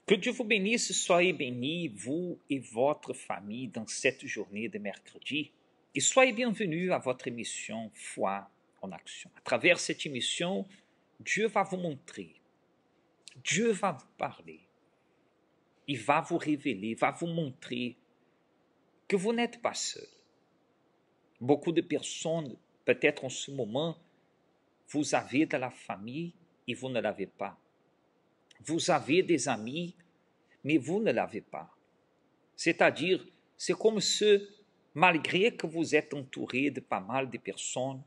Que Dieu vous bénisse, soyez bénis, vous et votre famille, dans cette journée de mercredi. Et soyez bienvenus à votre émission Foi en Action. À travers cette émission, Dieu va vous montrer, Dieu va vous parler, il va vous révéler, va vous montrer que vous n'êtes pas seul. Beaucoup de personnes, peut-être en ce moment, vous avez de la famille et vous ne l'avez pas. Vous avez des amis, mais vous ne l'avez pas. C'est-à-dire, c'est comme si, malgré que vous êtes entouré de pas mal de personnes,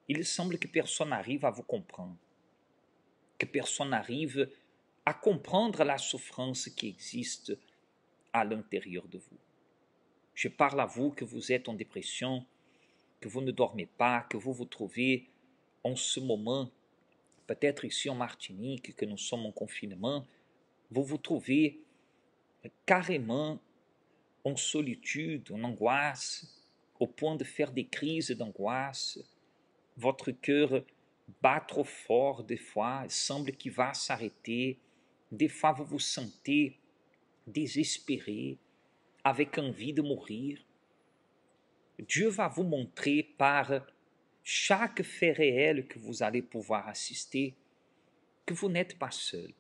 il semble que personne n'arrive à vous comprendre, que personne n'arrive à comprendre la souffrance qui existe à l'intérieur de vous. Je parle à vous que vous êtes en dépression, que vous ne dormez pas, que vous vous trouvez en ce moment, peut-être ici en Martinique, que nous sommes en confinement, vous vous trouvez carrément en solitude, en angoisse, au point de faire des crises d'angoisse. Votre cœur bat trop fort des fois, il semble qu'il va s'arrêter. Des fois, vous vous sentez désespéré, avec envie de mourir. Dieu va vous montrer par chaque fait réel que vous allez pouvoir assister que vous n'êtes pas seul.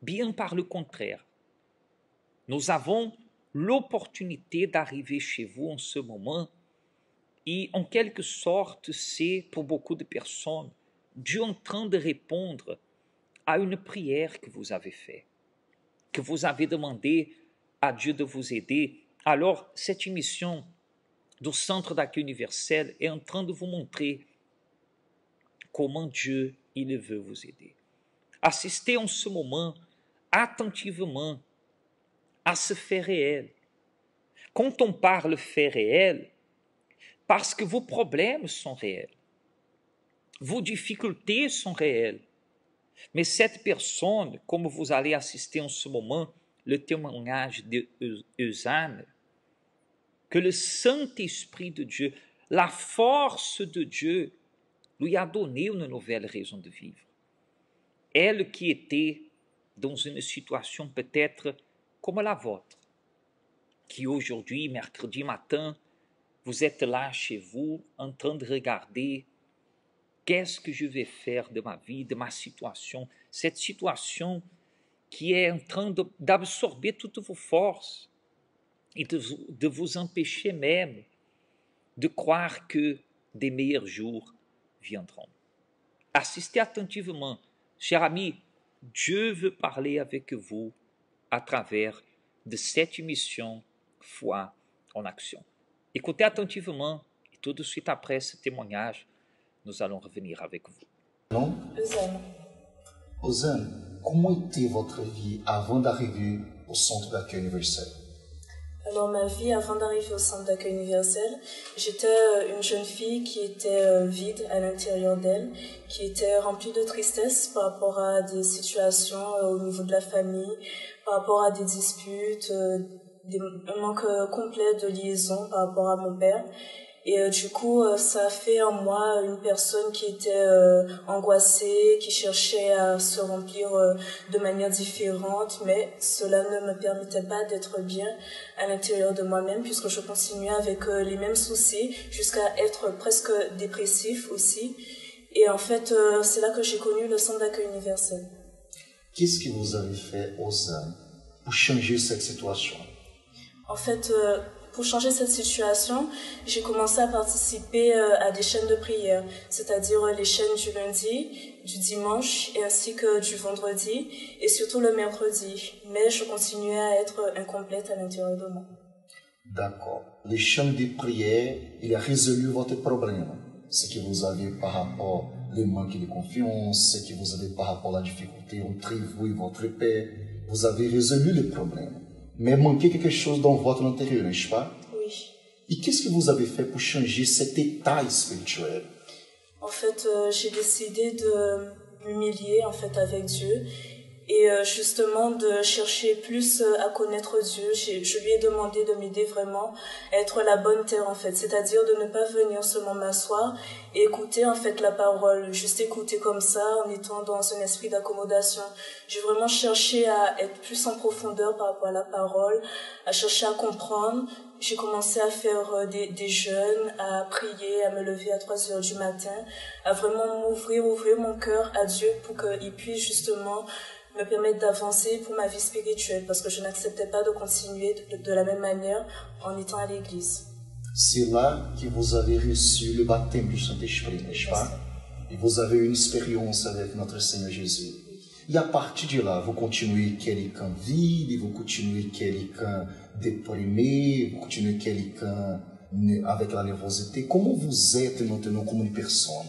Bien par le contraire, nous avons l'opportunité d'arriver chez vous en ce moment et en quelque sorte, c'est pour beaucoup de personnes Dieu en train de répondre à une prière que vous avez faite, que vous avez demandé à Dieu de vous aider. Alors, cette émission du Centre d'accueil universel est en train de vous montrer comment Dieu, il veut vous aider. Assistez en ce moment attentivement à ce fait réel. Quand on parle fait réel, parce que vos problèmes sont réels, vos difficultés sont réelles, mais cette personne, comme vous allez assister en ce moment, le témoignage de Eusanne, que le Saint-Esprit de Dieu, la force de Dieu, lui a donné une nouvelle raison de vivre. Elle qui était dans une situation peut-être comme la vôtre, qui aujourd'hui, mercredi matin, vous êtes là chez vous en train de regarder qu'est-ce que je vais faire de ma vie, de ma situation, cette situation qui est en train d'absorber toutes vos forces et de vous empêcher même de croire que des meilleurs jours viendront. Assistez attentivement, cher ami, Dieu veut parler avec vous à travers de cette émission Foi en Action. Écoutez attentivement et tout de suite après ce témoignage, nous allons revenir avec vous. Non? Eusanne, comment était votre vie avant d'arriver au centre d'accueil universel? Alors ma vie avant d'arriver au centre d'accueil universel, j'étais une jeune fille qui était vide à l'intérieur d'elle, qui était remplie de tristesse par rapport à des situations au niveau de la famille, par rapport à des disputes, un manque complet de liaison par rapport à mon père. Et du coup, ça a fait en moi une personne qui était angoissée, qui cherchait à se remplir de manière différente, mais cela ne me permettait pas d'être bien à l'intérieur de moi-même, puisque je continuais avec les mêmes soucis, jusqu'à être presque dépressif aussi. Et en fait, c'est là que j'ai connu le centre d'accueil universel. Qu'est-ce que vous avez fait, Eusanne, pour changer cette situation? En fait, pour changer cette situation, j'ai commencé à participer à des chaînes de prière, c'est-à-dire les chaînes du lundi, du dimanche et ainsi que du vendredi et surtout le mercredi. Mais je continuais à être incomplète à l'intérieur de moi. D'accord. Les chaînes de prière, il a résolu votre problème. Ce que vous avez par rapport au manque de confiance, ce que vous avez par rapport à la difficulté entre vous et votre père. Vous avez résolu le problème. Mais manquait quelque chose dans votre intérieur, n'est-ce pas? Oui. Et qu'est-ce que vous avez fait pour changer cet état spirituel? En fait, j'ai décidé de m'humilier en fait avec Dieu et justement de chercher plus à connaître Dieu. Je lui ai demandé de m'aider vraiment à être la bonne terre en fait, c'est-à-dire de ne pas venir seulement m'asseoir et écouter en fait la parole, juste écouter comme ça en étant dans un esprit d'accommodation. J'ai vraiment cherché à être plus en profondeur par rapport à la parole, à chercher à comprendre. J'ai commencé à faire des jeûnes, à prier, à me lever à 3 heures du matin, à vraiment ouvrir mon cœur à Dieu pour qu'il puisse justement me permettre d'avancer pour ma vie spirituelle, parce que je n'acceptais pas de continuer de la même manière en étant à l'église. C'est là que vous avez reçu le baptême du Saint-Esprit, n'est-ce pas? Et vous avez une expérience avec notre Seigneur Jésus. Et à partir de là, vous continuez quelqu'un vide, vous continuez quelqu'un déprimé, vous continuez quelqu'un avec la nervosité. Comment vous êtes maintenant comme une personne?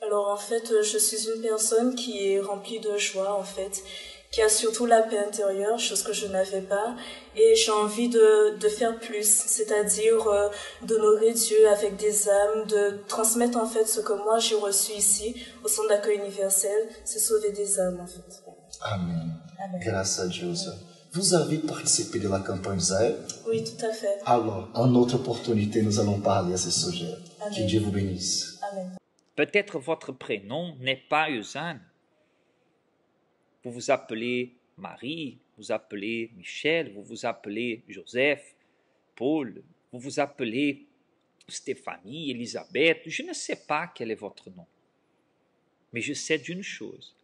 Alors en fait, je suis une personne qui est remplie de joie en fait, qui a surtout la paix intérieure, chose que je n'avais pas, et j'ai envie de faire plus, c'est-à-dire d'honorer Dieu avec des âmes, de transmettre en fait ce que moi j'ai reçu ici au Centre d'accueil universel, c'est sauver des âmes en fait. Amen. Amen. Grâce à Dieu. Vous avez participé de la campagne Zaire? Oui, tout à fait. Alors, en autre opportunité, nous allons parler à ce sujet. Amen. Que Dieu vous bénisse. Amen. Peut-être votre prénom n'est pas Eusanne. Vous vous appelez Marie, vous vous appelez Michel, vous vous appelez Joseph, Paul, vous vous appelez Stéphanie, Elisabeth. Je ne sais pas quel est votre nom. Mais je sais d'une chose.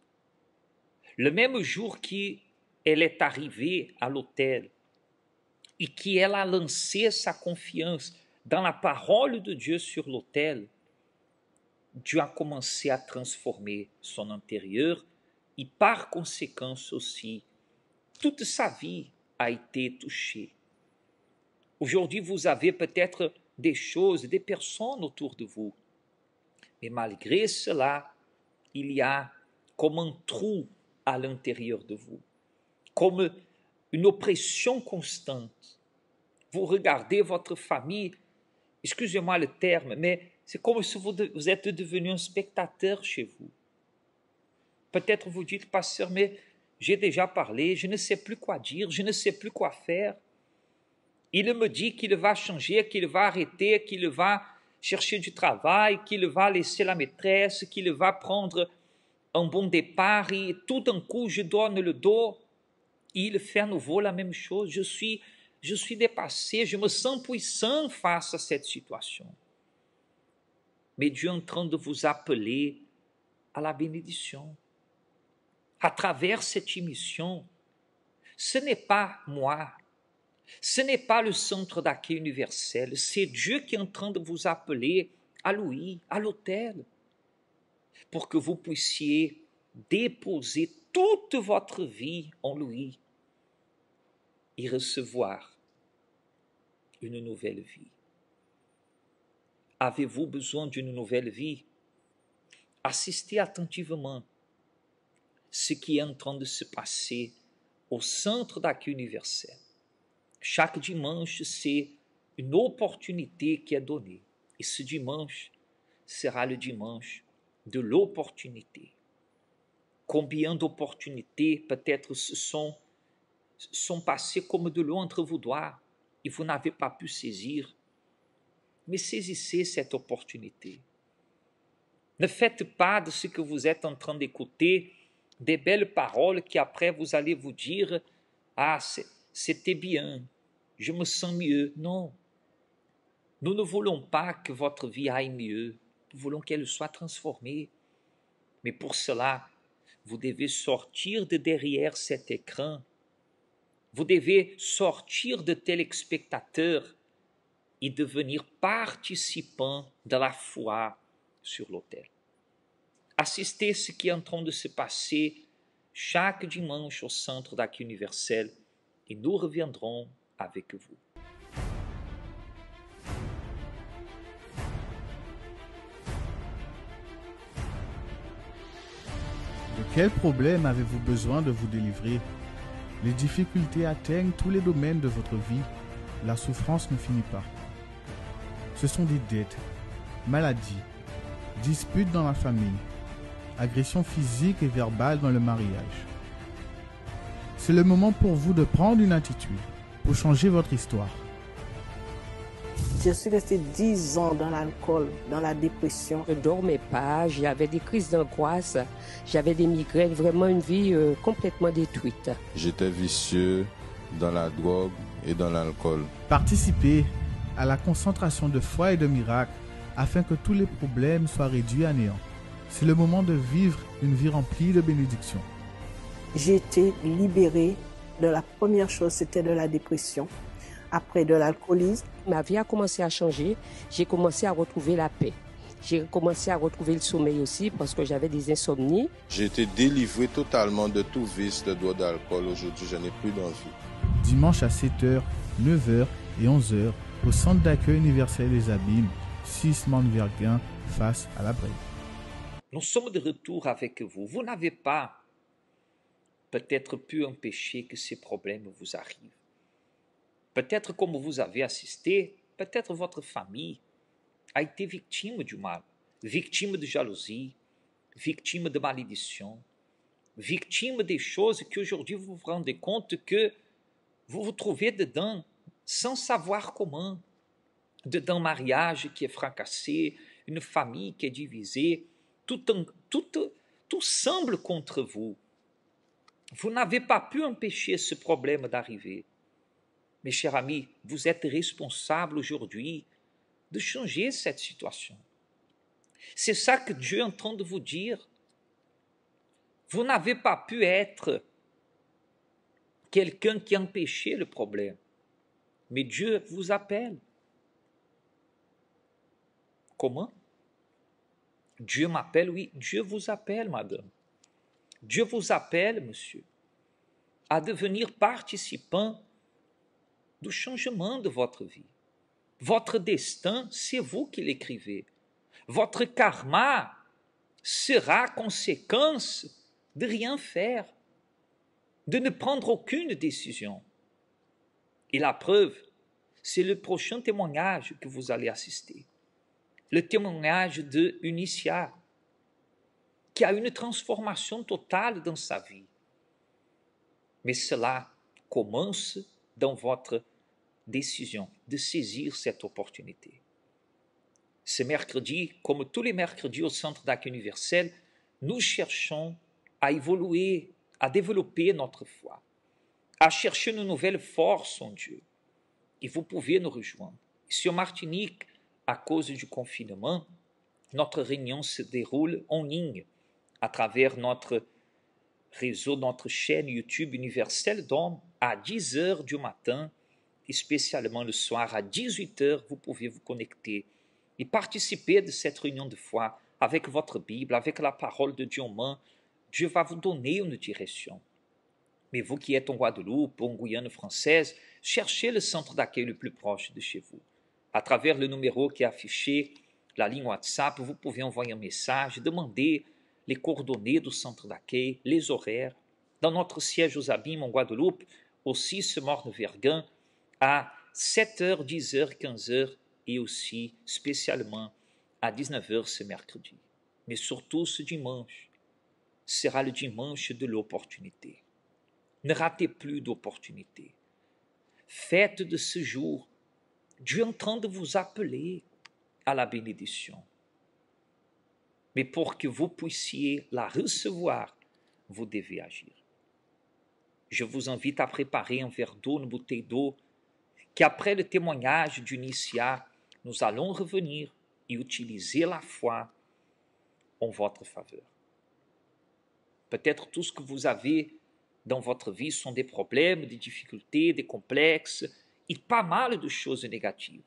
Le même jour qu'elle est arrivée à l'hôtel et qu'elle a lancé sa confiance dans la parole de Dieu sur l'autel, Dieu a commencé à transformer son intérieur et par conséquent aussi, toute sa vie a été touchée. Aujourd'hui, vous avez peut-être des choses, des personnes autour de vous, mais malgré cela, il y a comme un trou à l'intérieur de vous, comme une oppression constante. Vous regardez votre famille, excusez-moi le terme, mais c'est comme si vous êtes devenu un spectateur chez vous. Peut-être vous dites, pasteur, mais j'ai déjà parlé, je ne sais plus quoi dire, je ne sais plus quoi faire. Il me dit qu'il va changer, qu'il va arrêter, qu'il va chercher du travail, qu'il va laisser la maîtresse, qu'il va prendre un bon départ et tout d'un coup je donne le dos. Il fait à nouveau la même chose. Je suis dépassé, je me sens puissant face à cette situation. Mais Dieu est en train de vous appeler à la bénédiction. À travers cette émission, ce n'est pas moi, ce n'est pas le centre d'accueil universel, c'est Dieu qui est en train de vous appeler à lui, à l'autel, pour que vous puissiez déposer toute votre vie en lui et recevoir une nouvelle vie. Avez-vous besoin d'une nouvelle vie? Assistez attentivement ce qui est en train de se passer au centre d'accueil universel. Chaque dimanche, c'est une opportunité qui est donnée. Et ce dimanche sera le dimanche de l'opportunité. Combien d'opportunités peut-être sont passées comme de l'eau entre vos doigts et vous n'avez pas pu saisir. Mais saisissez cette opportunité. Ne faites pas de ce que vous êtes en train d'écouter des belles paroles qui après vous allez vous dire « Ah, c'était bien, je me sens mieux. » Non, nous ne voulons pas que votre vie aille mieux, nous voulons qu'elle soit transformée. Mais pour cela, vous devez sortir de derrière cet écran, vous devez sortir de téléspectateurs et devenir participant de la foi sur l'autel. Assistez à ce qui est en train de se passer chaque dimanche au Centre d'accueil universel et nous reviendrons avec vous. De quel problème avez-vous besoin de vous délivrer? Les difficultés atteignent tous les domaines de votre vie. La souffrance ne finit pas. Ce sont des dettes, maladies, disputes dans la famille, agressions physiques et verbales dans le mariage. C'est le moment pour vous de prendre une attitude pour changer votre histoire. Je suis restée 10 ans dans l'alcool, dans la dépression. Je ne dormais pas, j'avais des crises d'angoisse, j'avais des migraines, vraiment une vie complètement détruite. J'étais vicieux dans la drogue et dans l'alcool. Participez à la concentration de foi et de miracles afin que tous les problèmes soient réduits à néant. C'est le moment de vivre une vie remplie de bénédictions. J'ai été libérée de la première chose, c'était de la dépression. Après de l'alcoolisme. Ma vie a commencé à changer, j'ai commencé à retrouver la paix. J'ai commencé à retrouver le sommeil aussi parce que j'avais des insomnies. J'ai été délivré totalement de tout vice de drogue d'alcool. Aujourd'hui, je n'ai plus d'envie. Dimanche à 7h, 9h et 11h au centre d'accueil universel des Abîmes, 6 Mount-Verguin, face à la Brève. Nous sommes de retour avec vous. Vous n'avez pas peut-être pu empêcher que ces problèmes vous arrivent. Peut-être comme vous avez assisté, peut-être votre famille a été victime du mal, victime de jalousie, victime de malédiction, victime des choses qu'aujourd'hui vous vous rendez compte que vous vous trouvez dedans sans savoir comment, dedans un mariage qui est fracassé, une famille qui est divisée, tout semble contre vous. Vous n'avez pas pu empêcher ce problème d'arriver. Mes chers amis, vous êtes responsables aujourd'hui de changer cette situation. C'est ça que Dieu est en train de vous dire. Vous n'avez pas pu être quelqu'un qui a empêché le problème, mais Dieu vous appelle. Comment? Dieu m'appelle, oui, Dieu vous appelle, madame. Dieu vous appelle, monsieur, à devenir participant du changement de votre vie. Votre destin, c'est vous qui l'écrivez. Votre karma sera conséquence de rien faire, de ne prendre aucune décision. Et la preuve, c'est le prochain témoignage que vous allez assister. Le témoignage de Eunicia, qui a une transformation totale dans sa vie. Mais cela commence dans votre décision de saisir cette opportunité. Ce mercredi, comme tous les mercredis au Centre d'accueil universel, nous cherchons à évoluer, à développer notre foi, à chercher une nouvelle force en Dieu. Et vous pouvez nous rejoindre. Ici en Martinique, à cause du confinement, notre réunion se déroule en ligne à travers notre réseau, notre chaîne YouTube Universel d'Hommes à 10h du matin, et spécialement le soir à 18h, vous pouvez vous connecter et participer de cette réunion de foi avec votre Bible, avec la parole de Dieu en main. Dieu va vous donner une direction. Mais vous qui êtes en Guadeloupe ou en Guyane française, cherchez le centre d'accueil le plus proche de chez vous. À travers le numéro qui est affiché, la ligne WhatsApp, vous pouvez envoyer un message, demander les coordonnées du centre d'accueil, les horaires. Dans notre siège aux Abîmes en Guadeloupe, aussi ce Mount-Verguin, à 7h, 10h, 15h et aussi spécialement à 19h ce mercredi. Mais surtout ce dimanche sera le dimanche de l'opportunité. Ne ratez plus d'opportunité. Faites de ce jour, Dieu est en train de vous appeler à la bénédiction. Mais pour que vous puissiez la recevoir, vous devez agir. Je vous invite à préparer un verre d'eau, une bouteille d'eau, qu'après le témoignage d'Eunicia, nous allons revenir et utiliser la foi en votre faveur. Peut-être tout ce que vous avez dans votre vie sont des problèmes, des difficultés, des complexes et pas mal de choses négatives.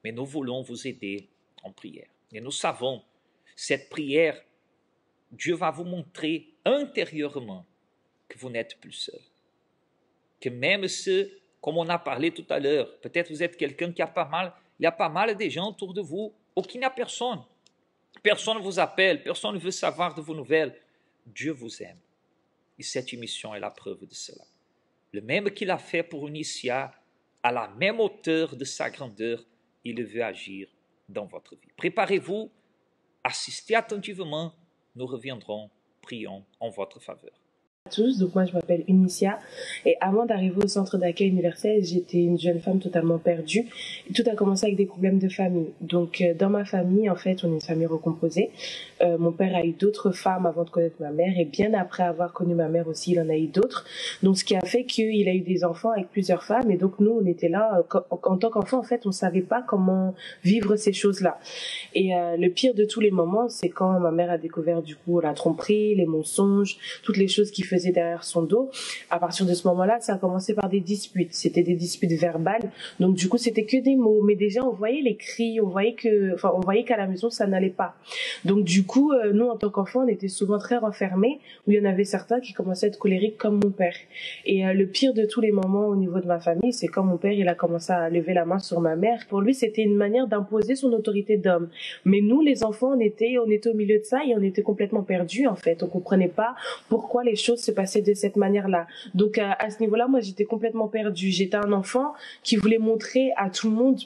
Mais nous voulons vous aider en prière. Et nous savons, cette prière, Dieu va vous montrer intérieurement que vous n'êtes plus seul. Que même ceux, comme on a parlé tout à l'heure, peut-être vous êtes quelqu'un qui a pas mal, il y a pas mal de gens autour de vous, ou qu'il n'y a personne. Personne ne vous appelle, personne ne veut savoir de vos nouvelles. Dieu vous aime. Et cette émission est la preuve de cela. Le même qu'il a fait pour Eunicia, à la même hauteur de sa grandeur, il veut agir dans votre vie. Préparez-vous, assistez attentivement, nous reviendrons, prions en votre faveur. Tous, donc moi je m'appelle Unicia et avant d'arriver au centre d'accueil universel, j'étais une jeune femme totalement perdue. Tout a commencé avec des problèmes de famille. Donc dans ma famille, en fait, on est une famille recomposée. Mon père a eu d'autres femmes avant de connaître ma mère et bien après avoir connu ma mère aussi, il en a eu d'autres. Donc ce qui a fait qu'il a eu des enfants avec plusieurs femmes et donc nous on était là en tant qu'enfants, en fait, on savait pas comment vivre ces choses-là. Et le pire de tous les moments, c'est quand ma mère a découvert du coup la tromperie, les mensonges, toutes les choses qui faisait derrière son dos. À partir de ce moment-là, ça a commencé par des disputes. C'était des disputes verbales. Donc, du coup, c'était que des mots. Mais déjà, on voyait les cris, on voyait qu'à la maison, ça n'allait pas. Donc, du coup, nous, en tant qu'enfants, on était souvent très renfermés, où il y en avait certains qui commençaient à être colériques comme mon père. Et le pire de tous les moments au niveau de ma famille, c'est quand mon père, il a commencé à lever la main sur ma mère. Pour lui, c'était une manière d'imposer son autorité d'homme. Mais nous, les enfants, on était au milieu de ça et on était complètement perdus, en fait. On comprenait pas pourquoi les choses se passaient de cette manière-là. Donc à ce niveau-là, moi j'étais complètement perdue. J'étais un enfant qui voulait montrer à tout le monde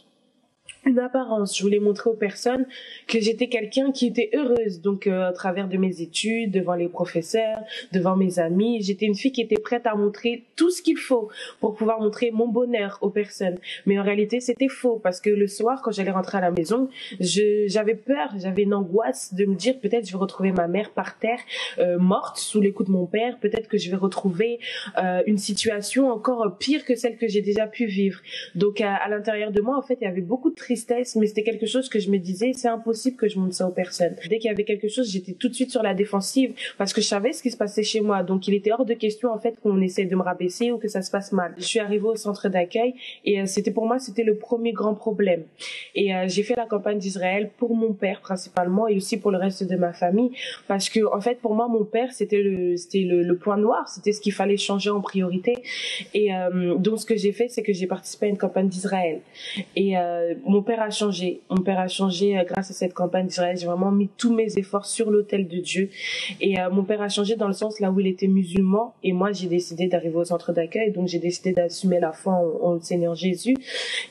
une apparence. Je voulais montrer aux personnes que j'étais quelqu'un qui était heureuse. Donc, à travers de mes études, devant les professeurs, devant mes amis, j'étais une fille qui était prête à montrer tout ce qu'il faut pour pouvoir montrer mon bonheur aux personnes. Mais en réalité, c'était faux parce que le soir, quand j'allais rentrer à la maison, j'avais peur, j'avais une angoisse de me dire peut-être je vais retrouver ma mère par terre, morte sous les coups de mon père. Peut-être que je vais retrouver une situation encore pire que celle que j'ai déjà pu vivre. Donc, à l'intérieur de moi, en fait, il y avait beaucoup de tristesse, mais c'était quelque chose que je me disais, c'est impossible que je montre ça aux personnes. Dès qu'il y avait quelque chose, j'étais tout de suite sur la défensive parce que je savais ce qui se passait chez moi. Donc, il était hors de question, en fait, qu'on essaie de me rabaisser ou que ça se passe mal. Je suis arrivée au centre d'accueil et pour moi, c'était le premier grand problème. Et j'ai fait la campagne d'Israël pour mon père, principalement, et aussi pour le reste de ma famille parce que, en fait, pour moi, mon père, c'était le point noir, c'était ce qu'il fallait changer en priorité. Et donc, ce que j'ai fait, c'est que j'ai participé à une campagne d'Israël. Et mon père a changé. Mon père a changé grâce à cette campagne d'Israël. J'ai vraiment mis tous mes efforts sur l'autel de Dieu. Et mon père a changé dans le sens là où il était musulman. Et moi, j'ai décidé d'arriver au centre d'accueil. Donc, j'ai décidé d'assumer la foi en Seigneur Jésus.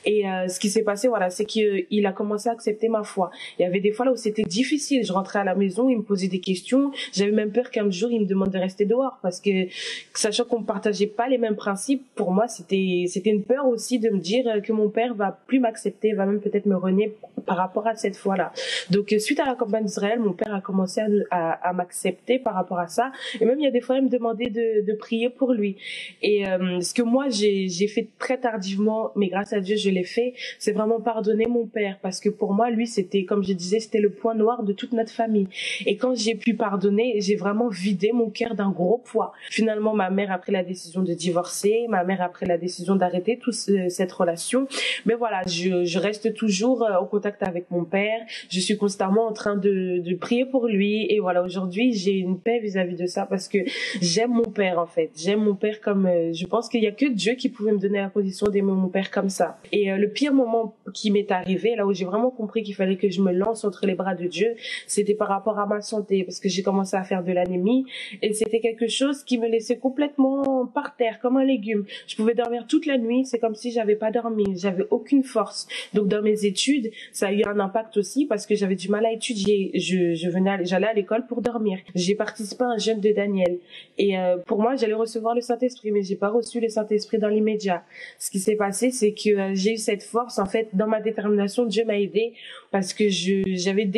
Et ce qui s'est passé, voilà, c'est qu'il a commencé à accepter ma foi. Il y avait des fois là où c'était difficile. Je rentrais à la maison, il me posait des questions. J'avais même peur qu'un jour, il me demande de rester dehors parce que, sachant qu'on ne partageait pas les mêmes principes, pour moi, c'était une peur aussi de me dire que mon père va plus m'accepter, va même peut-être me renier par rapport à cette foi-là. Donc, suite à la campagne d'Israël, mon père a commencé à m'accepter par rapport à ça. Et même, il y a des fois, il me demandait de prier pour lui. Et ce que moi, j'ai fait très tardivement, mais grâce à Dieu, je l'ai fait, c'est vraiment pardonner mon père. Parce que pour moi, lui, c'était, comme je disais, c'était le point noir de toute notre famille. Et quand j'ai pu pardonner, j'ai vraiment vidé mon cœur d'un gros poids. Finalement, ma mère a pris la décision de divorcer. Ma mère a pris la décision d'arrêter toute cette relation. Mais voilà, je reste toujours en contact avec mon père. Je suis constamment en train de prier pour lui. Et voilà, aujourd'hui, j'ai une paix vis-à-vis de ça parce que j'aime mon père, en fait. J'aime mon père comme... je pense qu'il y a que Dieu qui pouvait me donner la condition d'aimer mon père comme ça. Et le pire moment qui m'est arrivé, là où j'ai vraiment compris qu'il fallait que je me lance entre les bras de Dieu, c'était par rapport à ma santé parce que j'ai commencé à faire de l'anémie et c'était quelque chose qui me laissait complètement par terre, comme un légume. Je pouvais dormir toute la nuit, c'est comme si j'avais pas dormi, j'avais aucune force. Donc dans mes études, ça a eu un impact aussi parce que j'avais du mal à étudier. J'allais à l'école pour dormir. J'ai participé à un jeûne de Daniel et pour moi, j'allais recevoir le Saint-Esprit, mais j'ai pas reçu le Saint-Esprit dans l'immédiat. Ce qui s'est passé, c'est que j'ai eu cette force. En fait, dans ma détermination, Dieu m'a aidée parce que j'avais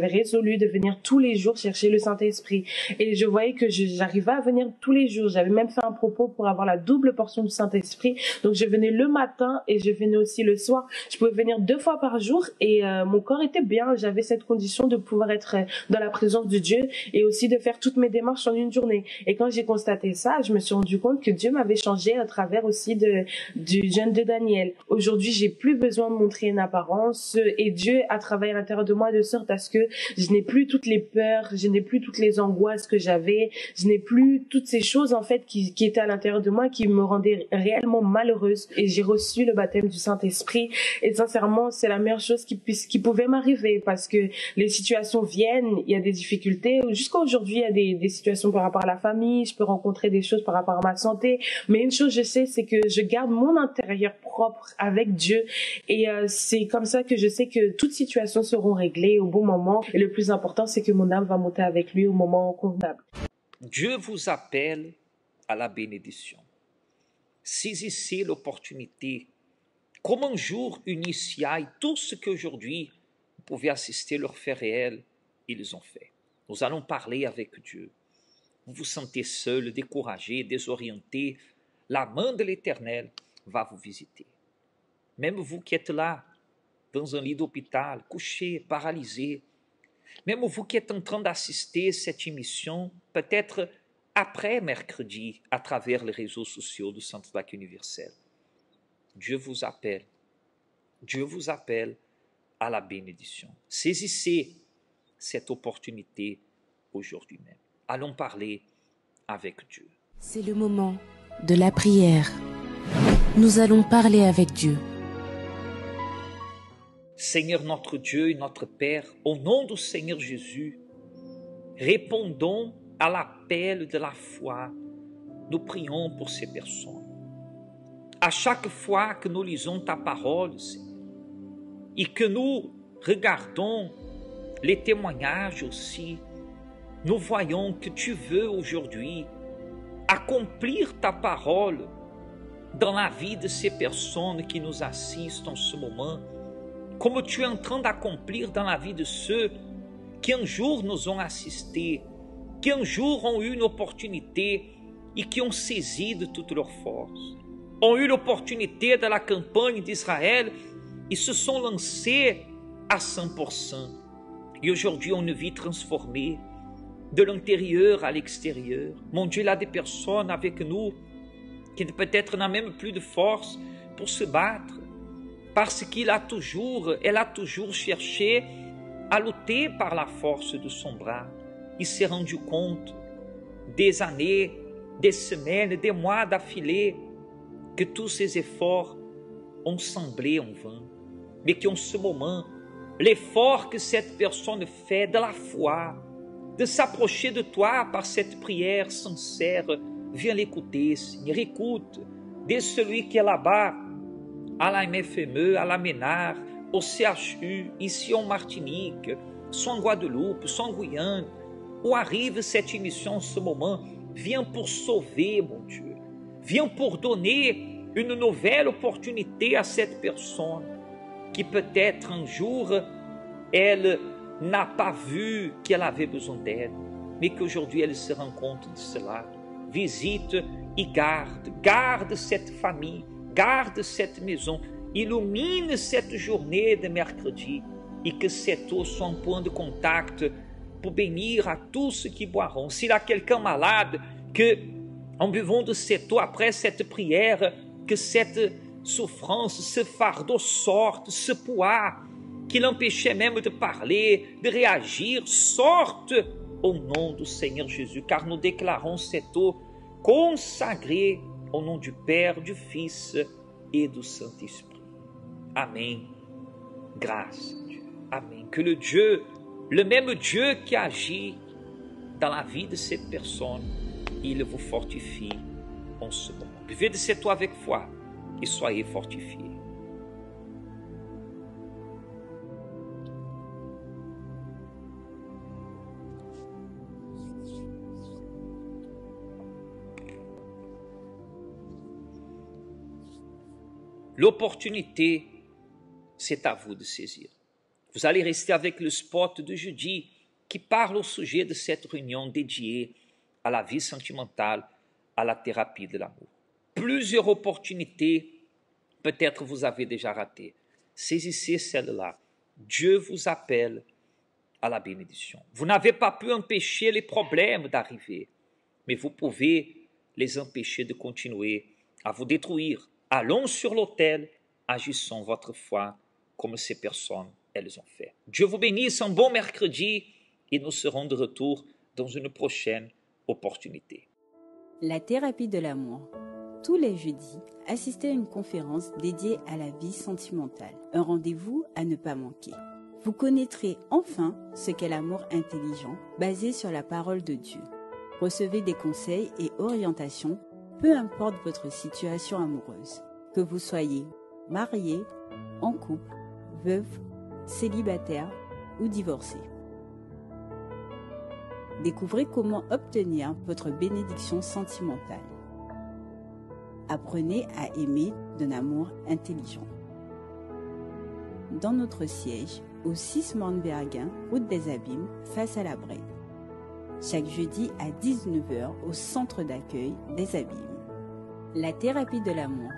résolu de venir tous les jours chercher le Saint-Esprit et je voyais que j'arrivais à venir tous les jours. J'avais même fait un propos pour avoir la double portion du Saint-Esprit. Donc je venais le matin et je venais aussi le soir. Je pouvais venir 2 fois par jour et mon corps était bien. J'avais cette condition de pouvoir être dans la présence de Dieu et aussi de faire toutes mes démarches en une journée. Et quand j'ai constaté ça, je me suis rendu compte que Dieu m'avait changé à travers aussi du jeûne de Daniel. Aujourd'hui, j'ai plus besoin de montrer une apparence et Dieu a travaillé à l'intérieur de moi de sorte à ce que je n'ai plus toutes les peurs, je n'ai plus toutes les angoisses que j'avais, je n'ai plus toutes ces choses en fait qui étaient à l'intérieur de moi qui me rendaient réellement malheureuse. Et j'ai reçu le baptême du Saint-Esprit et sincèrement, c'est la meilleure chose qui pouvait m'arriver parce que les situations viennent, il y a des difficultés. Jusqu'à aujourd'hui, il y a des situations par rapport à la famille, je peux rencontrer des choses par rapport à ma santé, mais une chose je sais, c'est que je garde mon intérieur propre avec Dieu et c'est comme ça que je sais que toutes situations seront réglées au bon moment et le plus important, c'est que mon âme va monter avec lui au moment convenable. Dieu vous appelle à la bénédiction. Saisissez l'opportunité. Comme un jour initial, tout ce qu'aujourd'hui vous pouvez assister leur fait réel, ils ont fait. Nous allons parler avec Dieu. Vous vous sentez seul, découragé, désorienté, la main de l'Éternel va vous visiter. Même vous qui êtes là, dans un lit d'hôpital, couché, paralysé, même vous qui êtes en train d'assister à cette émission, peut-être après mercredi, à travers les réseaux sociaux du Centre d'accueil universel. Dieu vous appelle à la bénédiction. Saisissez cette opportunité aujourd'hui même. Allons parler avec Dieu. C'est le moment de la prière. Nous allons parler avec Dieu. Seigneur notre Dieu et notre Père, au nom du Seigneur Jésus, répondons à l'appel de la foi. Nous prions pour ces personnes. À chaque fois que nous lisons ta parole, Seigneur, et que nous regardons les témoignages aussi, nous voyons que tu veux aujourd'hui accomplir ta parole dans la vie de ces personnes qui nous assistent en ce moment, comme tu es en train d'accomplir dans la vie de ceux qui un jour nous ont assistés, qui un jour ont eu une opportunité et qui ont saisi de toute leur force, ont eu l'opportunité de la campagne d'Israël et se sont lancés à 100%. Et aujourd'hui, on une vie transformée de l'intérieur à l'extérieur. Mon Dieu, il y a des personnes avec nous qui peut-être n'ont même plus de force pour se battre parce qu'elle a toujours cherché à lutter par la force de son bras. Il s'est rendu compte des années, des semaines, des mois d'affilée que tous ces efforts ont semblé en vain, mais qu'en ce moment, l'effort que cette personne fait de la foi, de s'approcher de toi par cette prière sincère, viens l'écouter, Seigneur, écoute, de celui qui est là-bas, à la MFME, à la Ménard, au CHU, ici en Martinique, soit en Guadeloupe, soit en Guyane, où arrive cette émission en ce moment, viens pour sauver, mon Dieu, viens pour donner une nouvelle opportunité à cette personne qui peut-être un jour, elle n'a pas vu qu'elle avait besoin d'aide, mais qu'aujourd'hui elle se rend compte de cela. Visite et garde cette famille, garde cette maison, illumine cette journée de mercredi et que cette eau soit un point de contact pour bénir à tous ceux qui boiront. S'il y a quelqu'un malade, que en buvant de cette eau après cette prière, que cette souffrance, ce fardeau sorte, ce poids qui l'empêchait même de parler, de réagir, sorte au nom du Seigneur Jésus, car nous déclarons cette eau consacrée au nom du Père, du Fils et du Saint-Esprit. Amen. Grâce à Dieu. Amen. Que le même Dieu qui agit dans la vie de cette personne, il vous fortifie en ce moment. Buvez de cette eau avec foi et soyez fortifiés. L'opportunité, c'est à vous de saisir. Vous allez rester avec le spot de jeudi qui parle au sujet de cette réunion dédiée à la vie sentimentale, à la thérapie de l'amour. Plusieurs opportunités, peut-être vous avez déjà raté. Saisissez celle-là. Dieu vous appelle à la bénédiction. Vous n'avez pas pu empêcher les problèmes d'arriver, mais vous pouvez les empêcher de continuer à vous détruire. Allons sur l'autel, agissons votre foi comme ces personnes, elles ont fait. Dieu vous bénisse, un bon mercredi et nous serons de retour dans une prochaine opportunité. La thérapie de l'amour. Tous les jeudis, assistez à une conférence dédiée à la vie sentimentale. Un rendez-vous à ne pas manquer. Vous connaîtrez enfin ce qu'est l'amour intelligent, basé sur la parole de Dieu. Recevez des conseils et orientations, peu importe votre situation amoureuse. Que vous soyez marié, en couple, veuve, célibataire ou divorcé. Découvrez comment obtenir votre bénédiction sentimentale. Apprenez à aimer d'un amour intelligent. Dans notre siège, au 6 Mornbergen, route des Abîmes, face à la Brenne. Chaque jeudi à 19h au centre d'accueil des Abîmes. La thérapie de l'amour